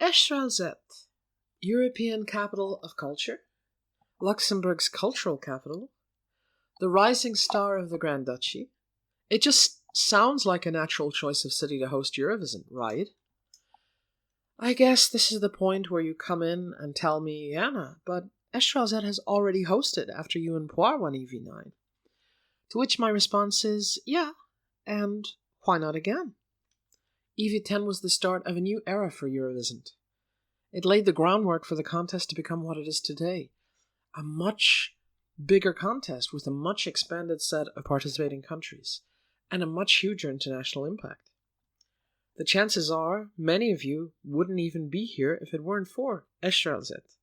Esch-sur-Alzette, European capital of culture, Luxembourg's cultural capital, the rising star of the Grand Duchy. It just sounds like a natural choice of city to host Eurovisn't, right? I guess this is the point where you come in and tell me, Anna, but Esch-sur-Alzette has already hosted after you and Poire won EV9. To which my response is, yeah, and why not again? EV10 was the start of a new era for Eurovisn't. It laid the groundwork for the contest to become what it is today, a much bigger contest with a much expanded set of participating countries and a much huger international impact. The chances are many of you wouldn't even be here if it weren't for Esch-sur-Alzette.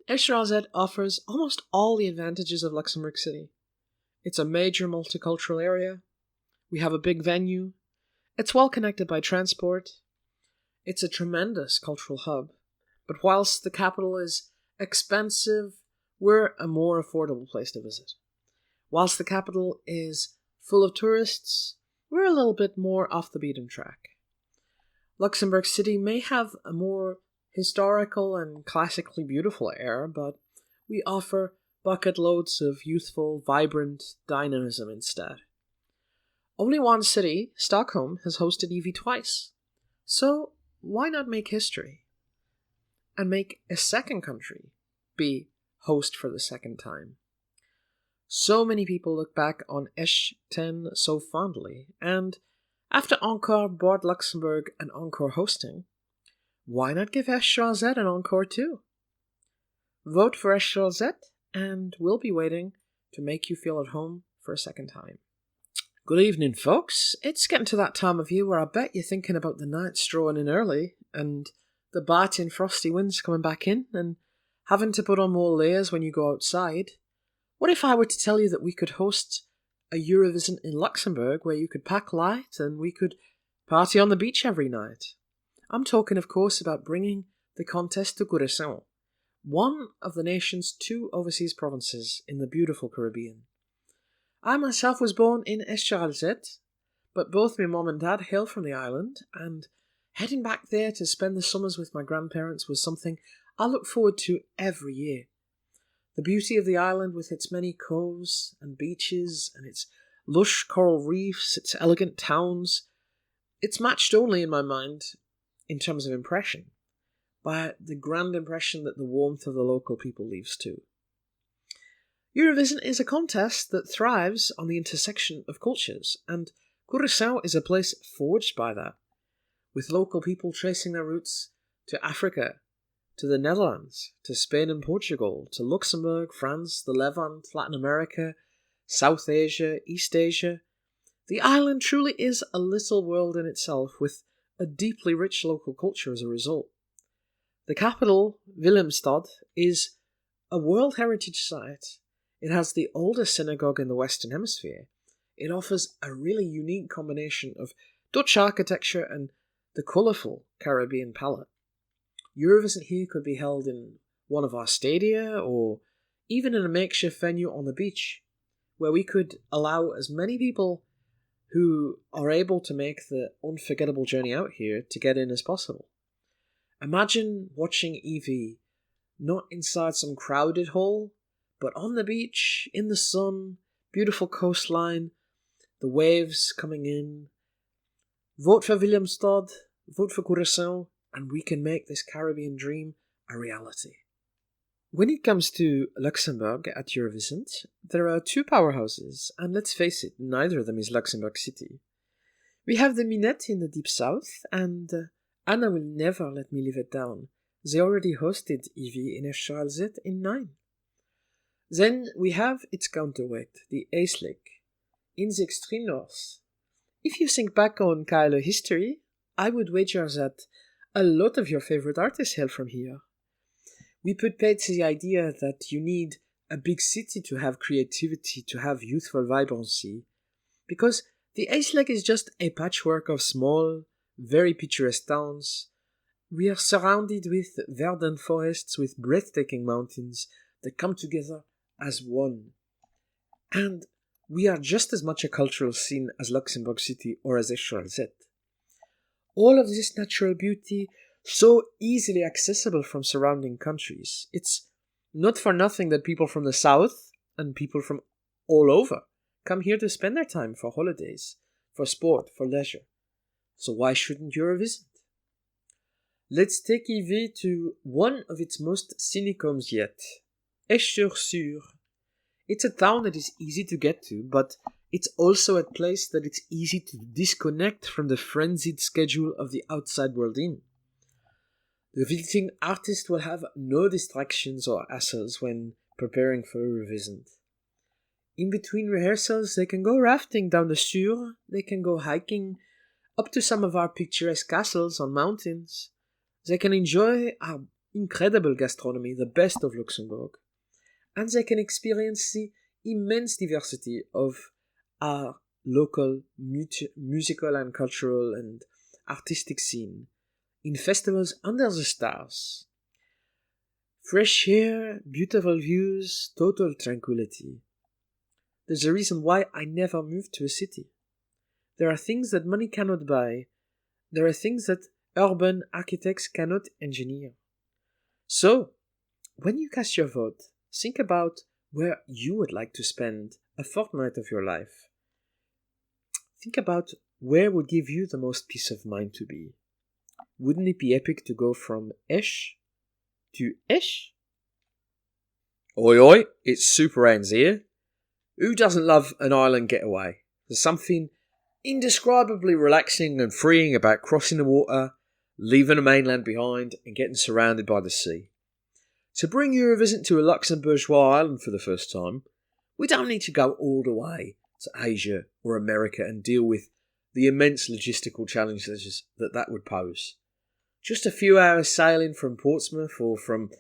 Esch-sur-Alzette offers almost all the advantages of Luxembourg City. It's a major multicultural area. We have a big venue. It's well connected by transport. It's a tremendous cultural hub. But whilst the capital is expensive, we're a more affordable place to visit. Whilst the capital is full of tourists, we're a little bit more off the beaten track. Luxembourg City may have a more historical and classically beautiful air, but we offer bucket loads of youthful, vibrant dynamism instead. Only one city, Stockholm, has hosted EV twice. So why not make history? And make a second country be host for the second time? So many people look back on Esch-10 so fondly, and after Encore bought Luxembourg an Encore hosting, why not give Esch-sur-Alzette an Encore too? Vote for Esch-sur-Alzette, and we'll be waiting to make you feel at home for a second time. Good evening, folks. It's getting to that time of year where I bet you're thinking about the night strolling in early, and the biting frosty winds coming back in, and having to put on more layers when you go outside. What if I were to tell you that we could host a Eurovisn't in Luxembourg where you could pack light and we could party on the beach every night? I'm talking, of course, about bringing the contest to Curação, one of the nation's 2 overseas provinces in the beautiful Caribbean. I myself was born in Esch-sur-Alzette, but both my mum and dad hail from the island, and heading back there to spend the summers with my grandparents was something I look forward to every year. The beauty of the island with its many coves and beaches and its lush coral reefs, its elegant towns, it's matched only in my mind, in terms of impression, by the grand impression that the warmth of the local people leaves too. Eurovisn't is a contest that thrives on the intersection of cultures, and Curaçao is a place forged by that, with local people tracing their roots to Africa, to the Netherlands, to Spain and Portugal, to Luxembourg, France, the Levant, Latin America, South Asia, East Asia. The island truly is a little world in itself, with a deeply rich local culture as a result. The capital, Willemstad, is a World Heritage Site. It has the oldest synagogue in the Western Hemisphere. It offers a really unique combination of Dutch architecture and the colourful Caribbean palette. Eurovisn't here could be held in one of our stadia, or even in a makeshift venue on the beach, where we could allow as many people who are able to make the unforgettable journey out here to get in as possible. Imagine watching EV, not inside some crowded hall, but on the beach, in the sun, beautiful coastline, the waves coming in. Vote for Willemstad, vote for Curaçao, and we can make this Caribbean dream a reality. When it comes to Luxembourg at Eurovisn't, there are 2 powerhouses, and let's face it, neither of them is Luxembourg City. We have the Minett in the deep south, and Anna will never let me live it down. They already hosted EV in Esch-sur-Alzette in 9. Then we have its counterweight, the Éislek, in the extreme north. If you think back on KLE history, I would wager that a lot of your favorite artists hail from here. We put paid to the idea that you need a big city to have creativity, to have youthful vibrancy, because the Éislek is just a patchwork of small, very picturesque towns. We are surrounded with verdant forests with breathtaking mountains that come together as one. And we are just as much a cultural scene as Luxembourg City or as Esch-sur-Alzette. all of this natural beauty so easily accessible from surrounding countries. It's not for nothing that people from the south and people from all over come here to spend their time for holidays, for sport, for leisure. So why shouldn't Eurovisn't? Let's take Yves to one of its most scenic homes yet, Esch-sur-Sûre. It's a town that is easy to get to, but it's also a place that it's easy to disconnect from the frenzied schedule of the outside world in. The visiting artist will have no distractions or hassles when preparing for Eurovisn't. In between rehearsals, they can go rafting down the Sûre, they can go hiking up to some of our picturesque castles on mountains, they can enjoy our incredible gastronomy, the best of Luxembourg, and they can experience the immense diversity of our local musical and cultural and artistic scene in festivals under the stars. Fresh air, beautiful views, total tranquility. There's a reason why I never moved to a city. There are things that money cannot buy. There are things that urban architects cannot engineer. So, when you cast your vote, think about where you would like to spend a fortnight of your life. Think about where would give you the most peace of mind to be. Wouldn't it be epic to go from Esch to Esch? Oi oi, it's Super Anne's here. Who doesn't love an island getaway? There's something indescribably relaxing and freeing about crossing the water, leaving the mainland behind, and getting surrounded by the sea. To bring Eurovisn't to a Luxembourgeois island for the first time, we don't need to go all the way to Asia or America and deal with the immense logistical challenges that would pose. Just a few hours sailing from Portsmouth or from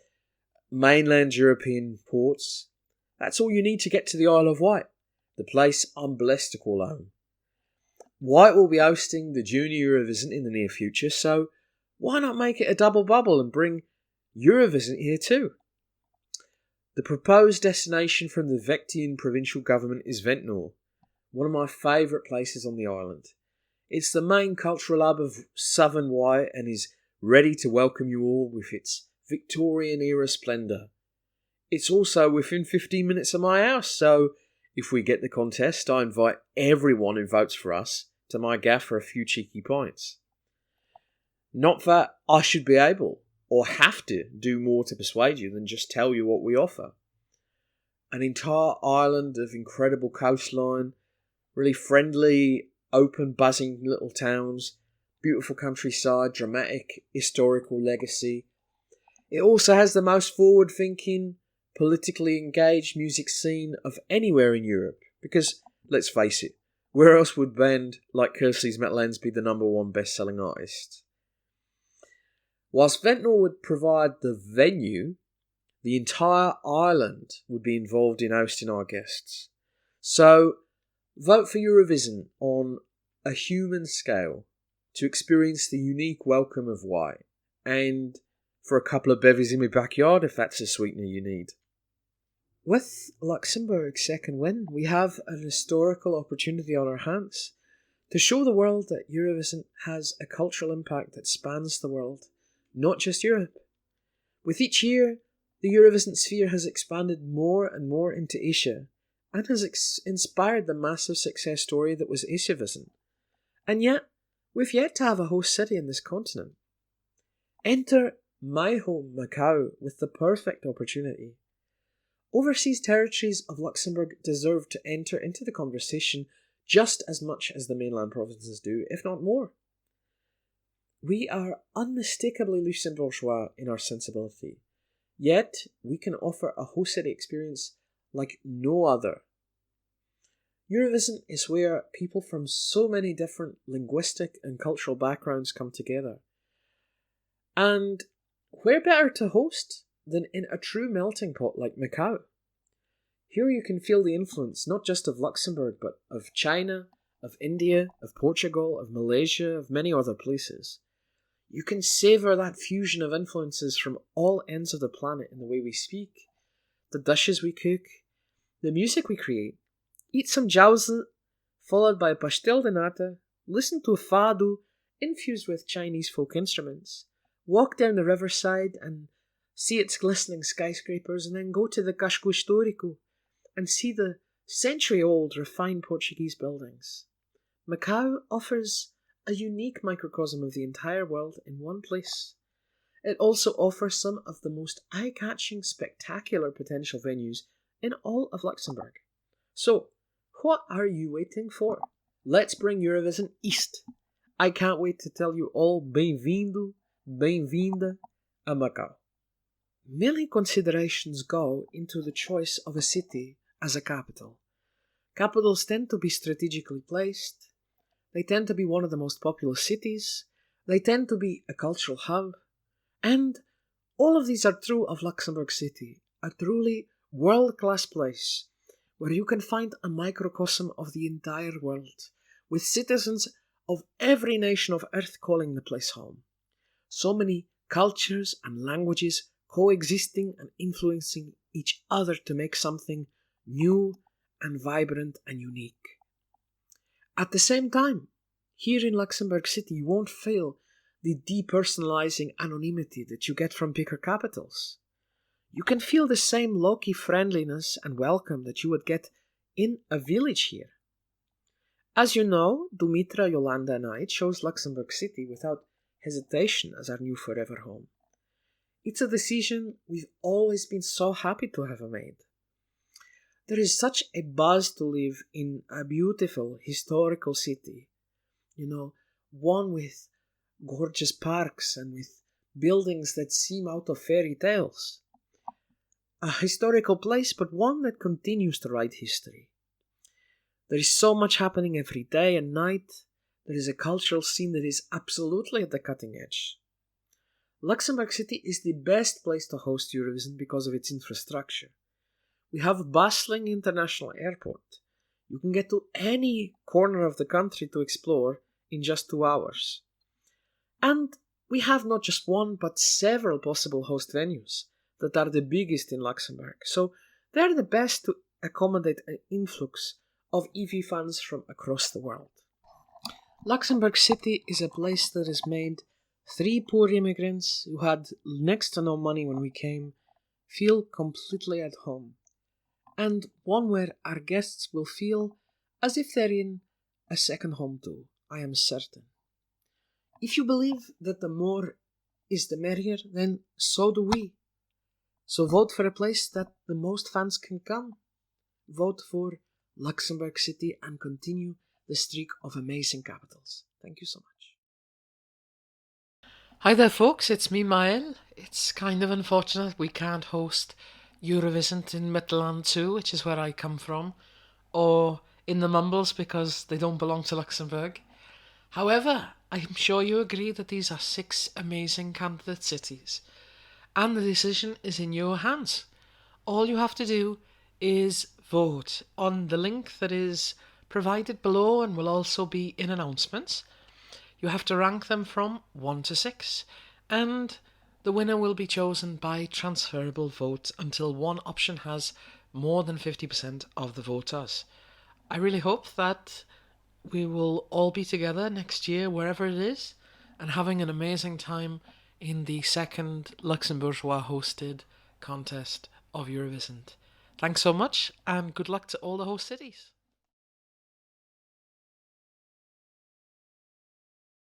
mainland European ports, that's all you need to get to the Isle of Wight, the place I'm blessed to call home. Wight will be hosting the Junior Eurovisn't in the near future, so why not make it a double bubble and bring Eurovisn't here too? The proposed destination from the Vectian provincial government is Ventnor, one of my favourite places on the island. It's the main cultural hub of southern Wight and is ready to welcome you all with its Victorian-era splendour. It's also within 15 minutes of my house, so if we get the contest, I invite everyone who votes for us to my gaff for a few cheeky pints. Not that I should be able or have to do more to persuade you than just tell you what we offer. An entire island of incredible coastline, really friendly, open, buzzing little towns, beautiful countryside, dramatic, historical legacy. It also has the most forward-thinking, politically engaged music scene of anywhere in Europe, because, let's face it, where else would band like Kirsty's Metalens be the number one best-selling artist? Whilst Ventnor would provide the venue, the entire island would be involved in hosting our guests. So, vote for Eurovisn't on a human scale to experience the unique welcome of Wight, and for a couple of bevies in my backyard if that's a sweetener you need. With Luxembourg's second win, we have an historical opportunity on our hands to show the world that Eurovisn't has a cultural impact that spans the world, not just Europe. With each year, the Eurovisn't sphere has expanded more and more into Asia and has inspired the massive success story that was Eurovisn't. And yet, we've yet to have a host city in this continent. Enter my home, Macao, with the perfect opportunity. Overseas territories of Luxembourg deserve to enter into the conversation just as much as the mainland provinces do, if not more. We are unmistakably Luxembourgeois in our sensibility, yet we can offer a host city experience like no other. Eurovisn't is where people from so many different linguistic and cultural backgrounds come together. And where better to host than in a true melting pot like Macao? Here you can feel the influence not just of Luxembourg, but of China, of India, of Portugal, of Malaysia, of many other places. You can savour that fusion of influences from all ends of the planet in the way we speak, the dishes we cook, the music we create. Eat some jauze, followed by pastel de nata, listen to fado, infused with Chinese folk instruments, walk down the riverside and see its glistening skyscrapers, and then go to the Casco Histórico and see the century-old refined Portuguese buildings. Macao offers a unique microcosm of the entire world in one place. It also offers some of the most eye-catching, spectacular potential venues in all of Luxembourg. So, what are you waiting for? Let's bring Eurovisn't east. I can't wait to tell you all bem-vindo, bem-vinda a Macao. Many considerations go into the choice of a city as a capital. Capitals tend to be strategically placed. They tend to be one of the most populous cities. They tend to be a cultural hub. And all of these are true of Luxembourg City, a truly world-class place where you can find a microcosm of the entire world, with citizens of every nation of earth calling the place home. So many cultures and languages coexisting and influencing each other to make something new and vibrant and unique. At the same time, here in Luxembourg City, you won't feel the depersonalizing anonymity that you get from bigger capitals. You can feel the same low-key friendliness and welcome that you would get in a village here. As you know, Dumitra, Yolanda and I chose Luxembourg City without hesitation as our new forever home. It's a decision we've always been so happy to have made. There is such a buzz to live in a beautiful historical city, one with gorgeous parks and with buildings that seem out of fairy tales. A historical place, but one that continues to write history. There is so much happening every day and night. There is a cultural scene that is absolutely at the cutting edge. Luxembourg City is the best place to host Eurovision because of its infrastructure. We have a bustling international airport. You can get to any corner of the country to explore in just 2 hours. And we have not just one, but several possible host venues that are the biggest in Luxembourg. So they're the best to accommodate an influx of EV fans from across the world. Luxembourg City is a place that has made 3 poor immigrants who had next to no money when we came feel completely at home. And one where our guests will feel as if they're in a second home too, I am certain. If you believe that the more is the merrier, then so do we. So vote for a place that the most fans can come. Vote for Luxembourg City and continue the streak of amazing capitals. Thank you so much. Hi there folks, it's me Mei Li. It's kind of unfortunate we can't host Eurovisn't in Midland too, which is where I come from, or in the Mumbles because they don't belong to Luxembourg. However, I'm sure you agree that these are 6 amazing candidate cities, and the decision is in your hands. All you have to do is vote on the link that is provided below and will also be in announcements. You have to rank them from 1 to 6, and the winner will be chosen by transferable vote until one option has more than 50% of the voters. I really hope that we will all be together next year, wherever it is, and having an amazing time in the second Luxembourgeois-hosted contest of Eurovisn't. Thanks so much, and good luck to all the host cities.